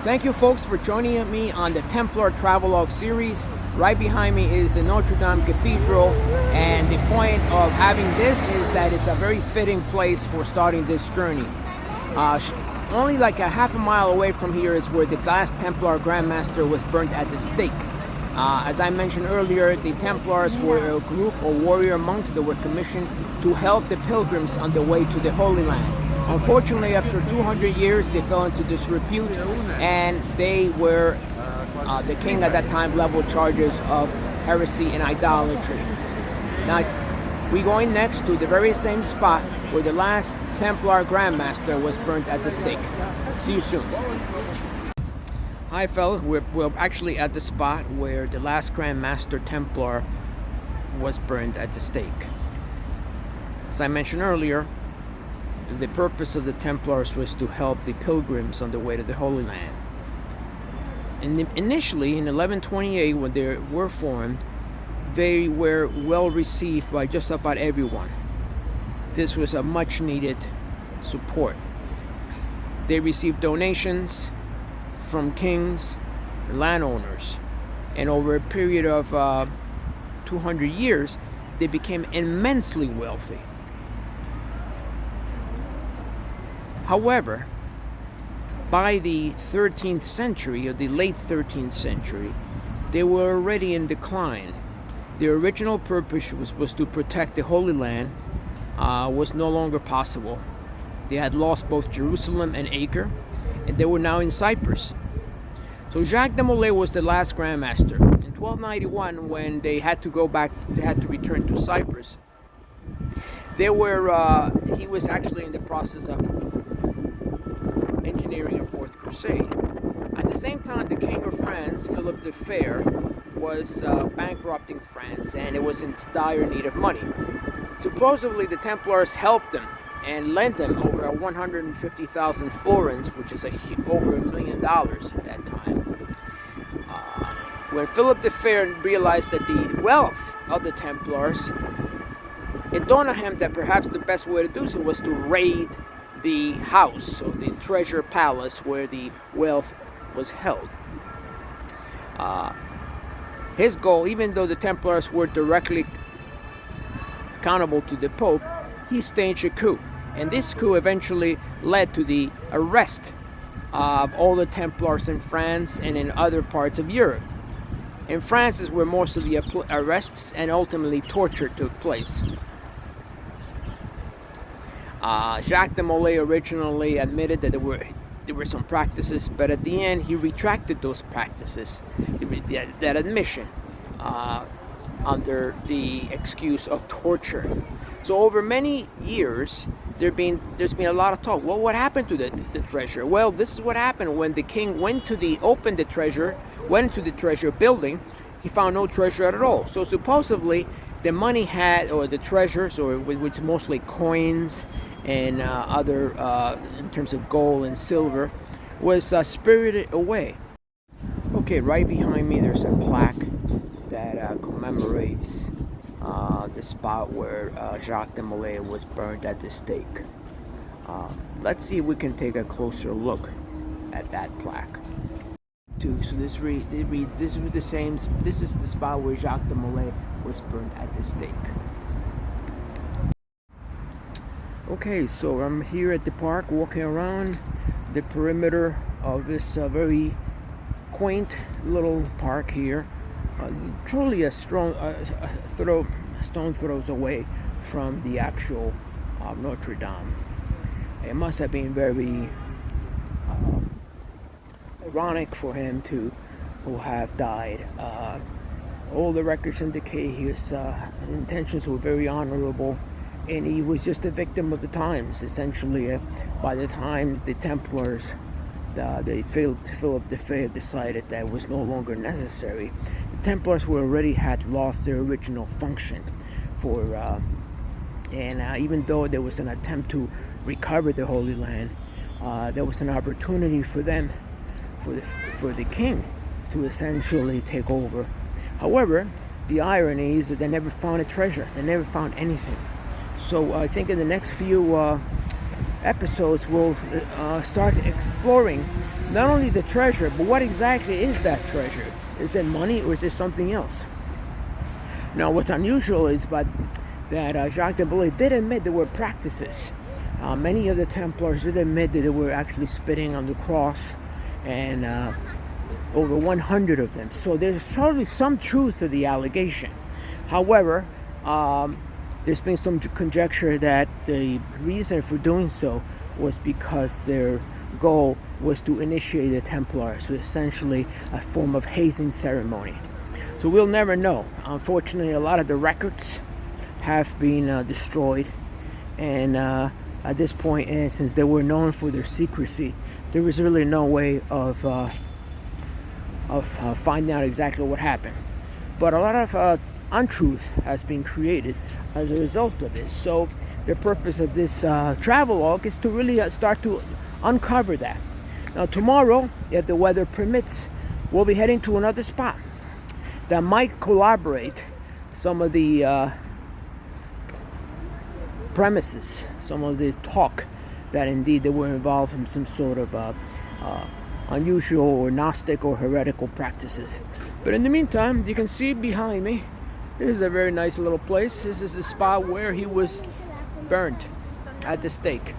Thank you folks for joining me on the Templar travelogue series. Right behind me is the Notre Dame Cathedral, and the point of having this is that it's a very fitting place for starting this journey. Only like a half a mile away from here is where the last Templar Grand Master was burnt at the stake. As I mentioned earlier, the Templars were a group of warrior monks that were commissioned to help the pilgrims on the way to the Holy Land. Unfortunately, after 200 years, they fell into disrepute, and they were, the king at that time leveled charges of heresy and idolatry. Now, we're going next to the very same spot where the last Templar Grand Master was burnt at the stake. See you soon. Hi fellas, we're actually at the spot where the last Grand Master Templar was burned at the stake. As I mentioned earlier, the purpose of the Templars was to help the pilgrims on the way to the Holy Land. And initially, in 1128, when they were formed, they were well received by just about everyone. This was a much needed support. They received donations from kings and landowners, and over a period of 200 years, they became immensely wealthy. However, by the 13th century, or the late 13th century, they were already in decline. Their original purpose was to protect the Holy Land, was no longer possible. They had lost both Jerusalem and Acre, and they were now in Cyprus. So Jacques de Molay was the last Grand Master. In 1291, when they had to go back, they had to return to Cyprus. He was actually in the process of engineering a fourth crusade. At the same time, the King of France, Philip the Fair, was bankrupting France, and it was in dire need of money. Supposedly, the Templars helped them and lent them over 150,000 florins, which is over $1 million at that time. When Philip the Fair realized that the wealth of the Templars, it dawned on him that perhaps the best way to do so was to raid the house, or the treasure palace where the wealth was held. His goal, even though the Templars were directly accountable to the Pope, he staged a coup. And this coup eventually led to the arrest of all the Templars in France and in other parts of Europe. In France is where most of the arrests and ultimately torture took place. Jacques de Molay originally admitted that there were some practices, but at the end he retracted those practices, that admission, under the excuse of torture. So over many years, there's been a lot of talk. Well, what happened to the treasure? Well, this is what happened when the king went to the treasure building. He found no treasure at all. So supposedly, the money or the treasures, or which mostly coins and other, in terms of gold and silver, was spirited away. Okay, right behind me there's a plaque that commemorates the spot where Jacques de Molay was burned at the stake. Let's see if we can take a closer look at that plaque. So this reads, this is the spot where Jacques de Molay was burned at the stake. Okay, so I'm here at the park, walking around the perimeter of this very quaint little park here. Truly a stone throws away from the actual Notre Dame. It must have been very ironic for him to have died. All the records indicate his intentions were very honorable, and he was just a victim of the times. Essentially, by the time the Templars, Philip the Fair, decided that it was no longer necessary, the Templars had lost their original function. Even though there was an attempt to recover the Holy Land, there was an opportunity for them, for the king, to essentially take over. However, the irony is that they never found a treasure. They never found anything. So I think in the next few episodes, we'll start exploring not only the treasure, but what exactly is that treasure? Is it money or is it something else? Now, what's unusual is that Jacques de Molay did admit there were practices. Many of the Templars did admit that they were actually spitting on the cross, and over 100 of them. So there's probably some truth to the allegation. However, there's been some conjecture that the reason for doing so was because their goal was to initiate the Templars, so essentially a form of hazing ceremony. So we'll never know. Unfortunately, a lot of the records have been destroyed, and at this point, and since they were known for their secrecy, there was really no way of finding out exactly what happened. But a lot of untruth has been created as a result of this. So the purpose of this travelogue is to really start to uncover that. Now tomorrow, if the weather permits, we'll be heading to another spot that might corroborate some of the premises, some of the talk that indeed they were involved in some sort of unusual or Gnostic or heretical practices. But in the meantime, you can see behind me, this is a very nice little place. This is the spot where he was burned at the stake.